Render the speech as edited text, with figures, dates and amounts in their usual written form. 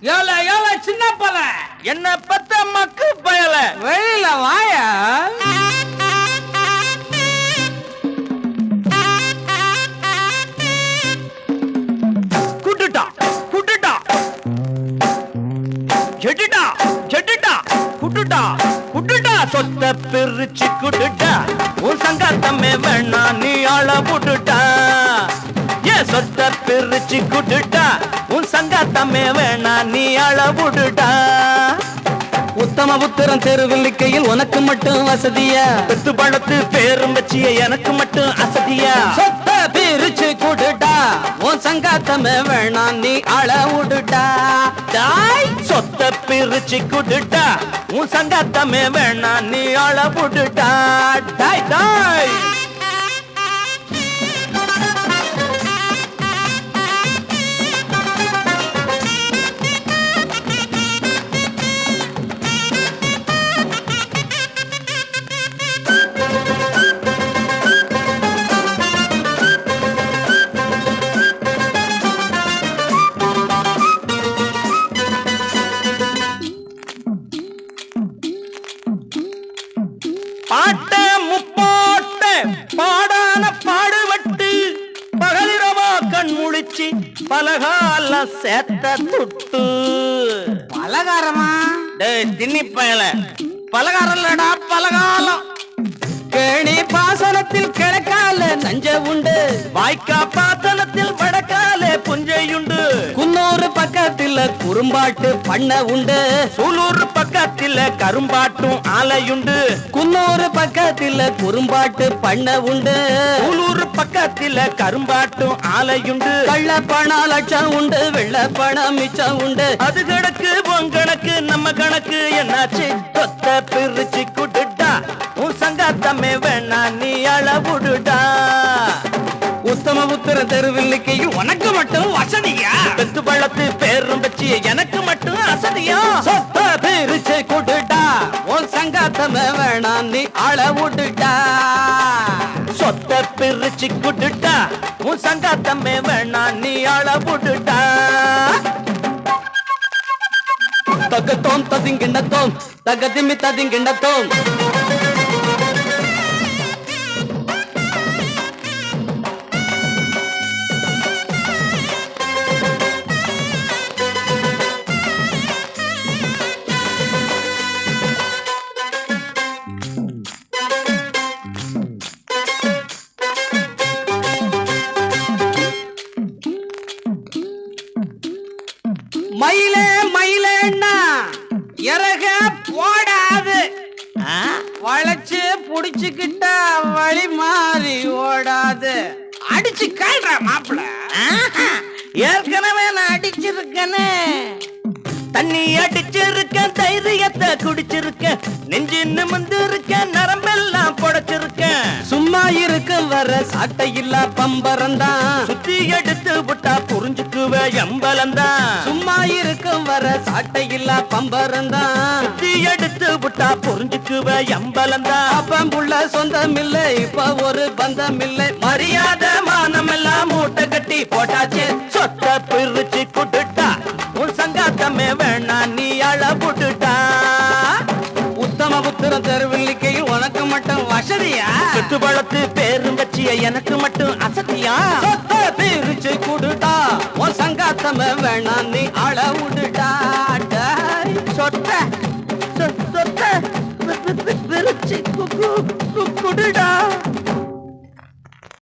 ஏல ஏல சின்ன பல என்ன பத்த மக்கு பயல வெளியில வாயா. குட்டுட்டா குட்டுட்டா ஜெட்டிட்டா ஜெட்டிட்டா குட்டுட்டா குட்டுட்டா சொத்த பிரிச்சு குட்டுட்டா உன் சங்காத்தமே வேணா நீ ஆள புட்டுட்டா ஏ சொத்த பிரிச்சு குட்டுட்டா உன் சங்காத்தமே வேணா நீ ஆள புட்டுட்டா உத்தம புத்திரன் தெருவில் நிக்கையில் உனக்கு மட்டும் வசதியா? பெத்து பழத்து பேரும் வச்சிய எனக்கு மட்டும் அசதியா? சொத்த பிரிச்சு குடுடா உன் சங்காத்தமே வேணா நீ ஆள விடுடா. டாய் சொத்த பிரிச்சு குடுடா உன் சங்காத்தமே வேணா நீ ஆள விடுடா. டாய் டாய் பாட்ட முப்பாட்ட பாடான பாடுபட்டு பகலிரவா கண் முழிச்சு பலகால சேத்த துட்டு. பலகாரமா? டேய் தின்னி பயல, பலகாரம் இல்லடா பலகாலம். கேணி பாசனத்தில் கிழக்கால நஞ்ச உண்டு, வாய்க்கா பாசனத்தில் வடக்கால புஞ்சையுண்டு. குன்னூறு பக்கத்தில் குறும்பாட்டு பண்ண உண்டு, சூலூர் பக்கத்தில் கரும்பாட்டும் ஆலையுண்டு. குன்னூறு பக்கத்தில் குறும்பாட்டு பண்ண உண்டு, சூலூர் பக்கத்தில் கரும்பாட்டும் ஆலையுண்டு. கள்ள பணம் லட்சம் உண்டு, வெள்ள பணம் மிச்சம் உண்டு. அது கணக்கு உன் கணக்கு நம்ம கணக்கு என்னாச்சு? சொத்த பிரிச்சு குடுடா உன் சங்காத்தமே வேணா நீ அளவுடுடா. உத்தம புத்திர தெருவில் நிக்கையில் உனக்கு மட்டும் வசதியா? பெத்து பழத்து பேரும் வச்சு எனக்கு மட்டும் அசதியா? சொத்த பிரிச்சு குடுடா உன் சங்காத்தமே வேணா நீ அளவுடுடா. சொத்த பிரிச்சு குடுடா உன் சங்காத்தமே வேணா நீ அளவுடுடா. தகத்தோம் ததிங்கிண்டத்தோம் தகதிமி ததிங்கிண்டத்தோம். மயிலே மயிலேன்னா இறக போடாது, வளைச்சு புடிச்சுக்கிட்டா வழி மாறி ஓடாது. அடிச்சு காட்டுற மாப்பிள. ஏற்கனவே நான் அடிச்சிருக்கனே, தண்ணி அடிச்சிருக்கேன், தைரியத்தை குடிச்சிருக்கேன், நெஞ்சு நிமிந்து இருக்கேன், நரம்பெல்லாம் புடைச்சிருக்கேன். சும்மா இருக்கும் வர சாட்டை இல்ல பம்பரந்தான், சுத்தி எடுத்து விட்டா புரிஞ்சுக்குவ எம்பலந்தான். சும்மா இருக்கும் வர சாட்டை இல்ல பம்பரந்தான், சுத்தி எடுத்து விட்டா புரிஞ்சுக்குவ எம்பலந்தான். அப்பம்புள்ள சொந்தம் இல்லை இப்ப ஒரு பந்தம் இல்லை, மரியாதை மானம் எல்லாம் மூட்டை கட்டி போட்டாச்சு. சொத்த பிரிச்சு குடுட்டா உன் சங்காத்தமே வேணா நீ அளவுடுட்டா. உத்தம புத்திரம் தெருவில் நிக்கையில் உனக்கு மட்டும் வசதியா? சுத்து பழத்து பேரும் வச்சிய எனக்கு மட்டும் அசதியா? சொத்த பிரிச்சு குடுடா உன் சங்காத்தமே வேணா நீ அளவுடுடா. சொத்த சொத்த பிரிச்சு குடுடா.